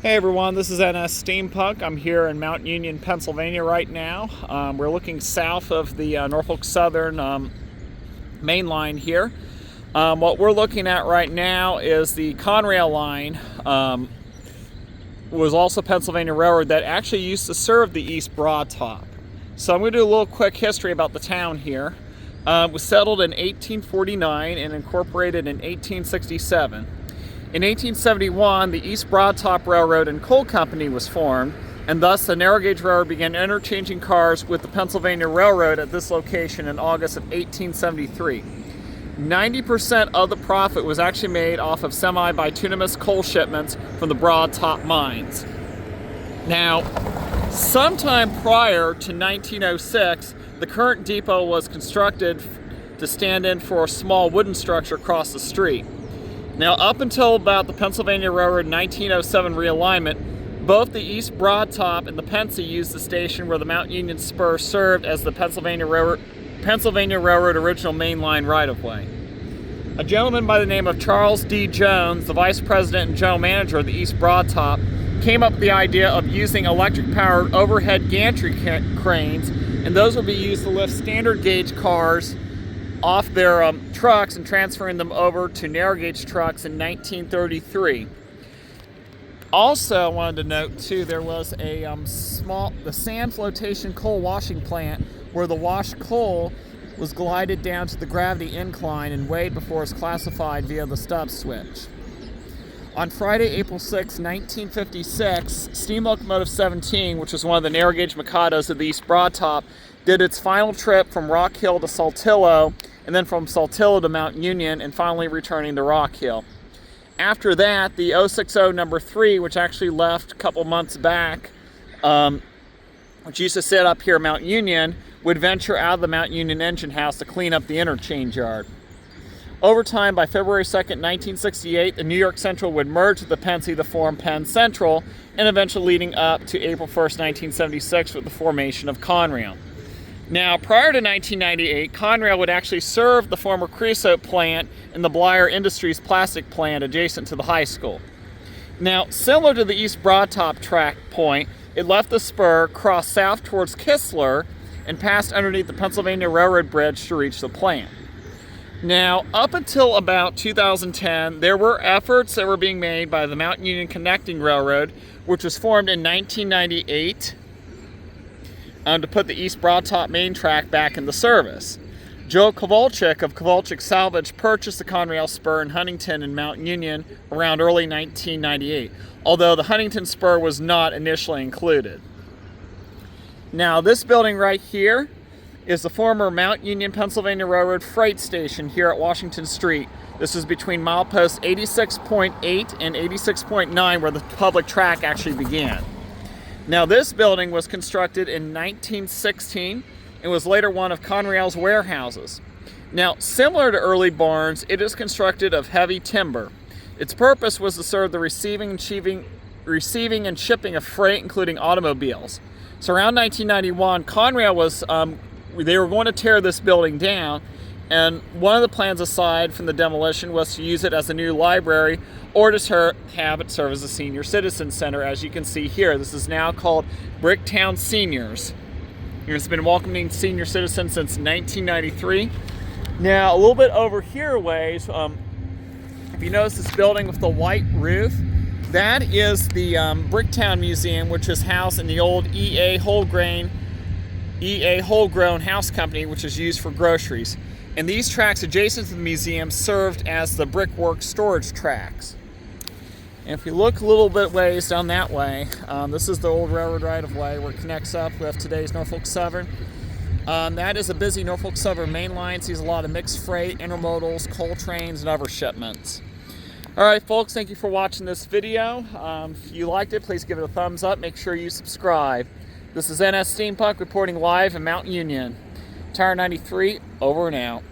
Hey everyone, this is NS Steampunk. I'm here in Mount Union, Pennsylvania right now. We're looking south of the Norfolk Southern main line here. What we're looking at right now is the Conrail line. Was also Pennsylvania Railroad that actually used to serve the East Broad Top. So I'm going to do a little quick history about the town here. It was settled in 1849 and incorporated in 1867. In 1871, the East Broad Top Railroad and Coal Company was formed, and thus the narrow gauge railroad began interchanging cars with the Pennsylvania Railroad at this location in August of 1873. 90% of the profit was actually made off of semi-bituminous coal shipments from the Broad Top mines. Now, sometime prior to 1906, the current depot was constructed to stand in for a small wooden structure across the street. Now, up until about the Pennsylvania Railroad 1907 realignment, both the East Broad Top and the Pennsy used the station where the Mount Union Spur served as the Pennsylvania Railroad original main line right-of-way. A gentleman by the name of Charles D. Jones, the vice president and general manager of the East Broad Top, came up with the idea of using electric-powered overhead gantry cranes, and those would be used to lift standard gauge cars off their trucks and transferring them over to narrow gauge trucks in 1933. Also, I wanted to note too, there was a the sand flotation coal washing plant where the washed coal was glided down to the gravity incline and weighed before it was classified via the stub switch. On Friday, April 6, 1956, Steam Locomotive 17, which was one of the narrow gauge Mikados of the East Broad Top, did its final trip from Rock Hill to Saltillo, and then from Saltillo to Mount Union, and finally returning to Rock Hill. After that, the 060 number 3, which actually left a couple months back, which used to sit up here at Mount Union, would venture out of the Mount Union engine house to clean up the interchange yard. Over time, by February 2nd, 1968, the New York Central would merge with the Pennsy to form Penn Central, and eventually leading up to April 1st, 1976 with the formation of Conrail. Now, prior to 1998, Conrail would actually serve the former Creosote plant and the Blyer Industries plastic plant adjacent to the high school. Now, similar to the East Broad Top track point, it left the spur, crossed south towards Kistler, and passed underneath the Pennsylvania Railroad Bridge to reach the plant. Now, up until about 2010, there were efforts that were being made by the Mount Union Connecting Railroad, which was formed in 1998, to put the East Broad Top main track back into service. Joe Kowalczyk of Kowalczyk Salvage purchased the Conrail Spur in Huntington and Mount Union around early 1998, although the Huntington Spur was not initially included. Now, this building right here is the former Mount Union Pennsylvania Railroad freight station here at Washington Street. This is between mileposts 86.8 and 86.9 where the public track actually began. Now, this building was constructed in 1916 and was later one of Conrail's warehouses. Now, similar to early barns, it is constructed of heavy timber. Its purpose was to serve the receiving and shipping of freight, including automobiles. So around 1991, Conrail was, they were going to tear this building down, and one of the plans aside from the demolition was to use it as a new library or to have it serve as a senior citizen center, as you can see here. This is now called Bricktown Seniors. It's been welcoming senior citizens since 1993. Now, a little bit over here a ways, if you notice this building with the white roof, that is the Bricktown Museum, which is housed in the old E.A. Wholegrown House Company, which is used for groceries. And these tracks adjacent to the museum served as the brickwork storage tracks. And if we look a little bit ways down that way, this is the old railroad right-of-way where it connects up with today's Norfolk Southern. That is a busy Norfolk Southern main line, sees a lot of mixed freight, intermodals, coal trains, and other shipments. Alright folks, thank you for watching this video. If you liked it, please give it a thumbs up. Make sure you subscribe. This is NS Steampunk reporting live in Mount Union. Tower 93, over and out.